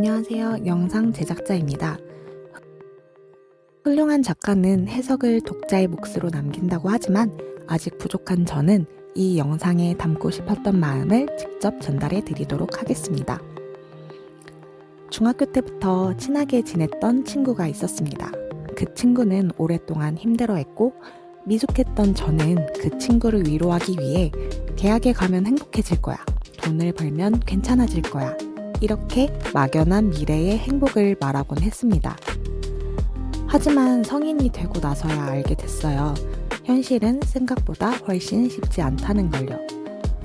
안녕하세요. 영상 제작자입니다. 훌륭한 작가는 해석을 독자의 몫으로 남긴다고 하지만 아직 부족한 저는 이 영상에 담고 싶었던 마음을 직접 전달해 드리도록 하겠습니다. 중학교 때부터 친하게 지냈던 친구가 있었습니다. 그 친구는 오랫동안 힘들어했고 미숙했던 저는 그 친구를 위로하기 위해 대학에 가면 행복해질 거야. 돈을 벌면 괜찮아질 거야. 이렇게 막연한 미래의 행복을 말하곤 했습니다. 하지만 성인이 되고 나서야 알게 됐어요. 현실은 생각보다 훨씬 쉽지 않다는 걸요.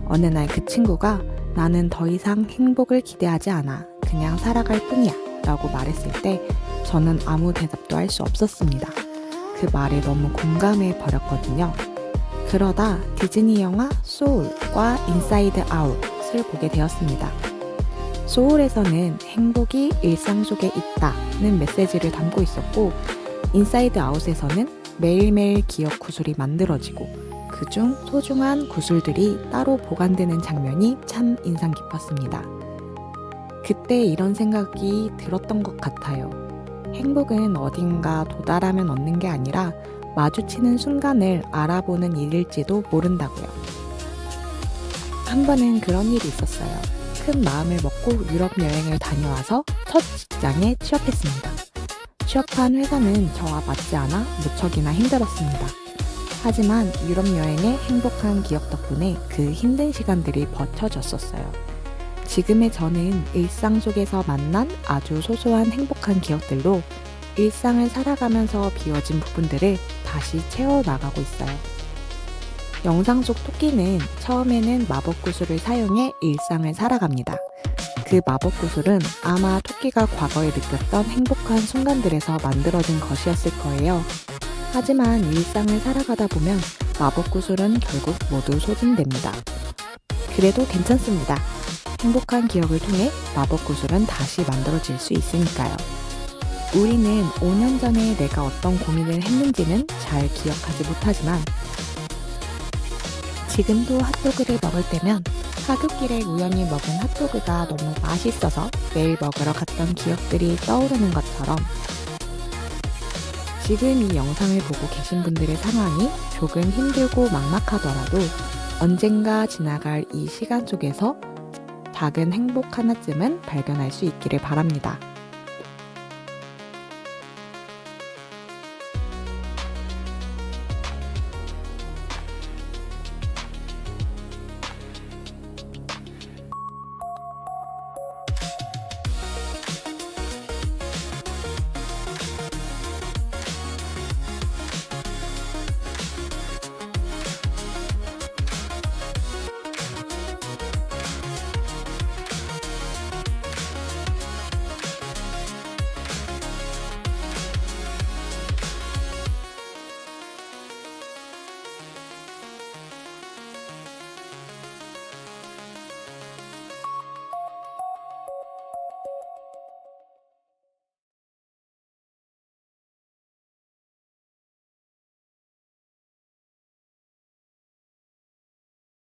어느 날 그 친구가 나는 더 이상 행복을 기대하지 않아. 그냥 살아갈 뿐이야. 라고 말했을 때 저는 아무 대답도 할 수 없었습니다. 그 말에 너무 공감해 버렸거든요. 그러다 디즈니 영화 소울과 인사이드 아웃을 보게 되었습니다. 소울에서는 행복이 일상 속에 있다는 메시지를 담고 있었고 인사이드 아웃에서는 매일매일 기억 구슬이 만들어지고 그중 소중한 구슬들이 따로 보관되는 장면이 참 인상 깊었습니다. 그때 이런 생각이 들었던 것 같아요. 행복은 어딘가 도달하면 얻는 게 아니라 마주치는 순간을 알아보는 일일지도 모른다고요. 한 번은 그런 일이 있었어요. 큰 마음을 먹고 유럽 여행을 다녀와서 첫 직장에 취업했습니다. 취업한 회사는 저와 맞지 않아 무척이나 힘들었습니다. 하지만 유럽 여행의 행복한 기억 덕분에 그 힘든 시간들이 버텨졌었어요. 지금의 저는 일상 속에서 만난 아주 소소한 행복한 기억들로 일상을 살아가면서 비워진 부분들을 다시 채워나가고 있어요. 영상 속 토끼는 처음에는 마법 구슬을 사용해 일상을 살아갑니다. 그 마법 구슬은 아마 토끼가 과거에 느꼈던 행복한 순간들에서 만들어진 것이었을 거예요. 하지만 일상을 살아가다 보면 마법 구슬은 결국 모두 소진됩니다. 그래도 괜찮습니다. 행복한 기억을 통해 마법 구슬은 다시 만들어질 수 있으니까요. 우리는 5년 전에 내가 어떤 고민을 했는지는 잘 기억하지 못하지만 지금도 핫도그를 먹을 때면 하굣길에 우연히 먹은 핫도그가 너무 맛있어서 매일 먹으러 갔던 기억들이 떠오르는 것처럼 지금 이 영상을 보고 계신 분들의 상황이 조금 힘들고 막막하더라도 언젠가 지나갈 이 시간 속에서 작은 행복 하나쯤은 발견할 수 있기를 바랍니다.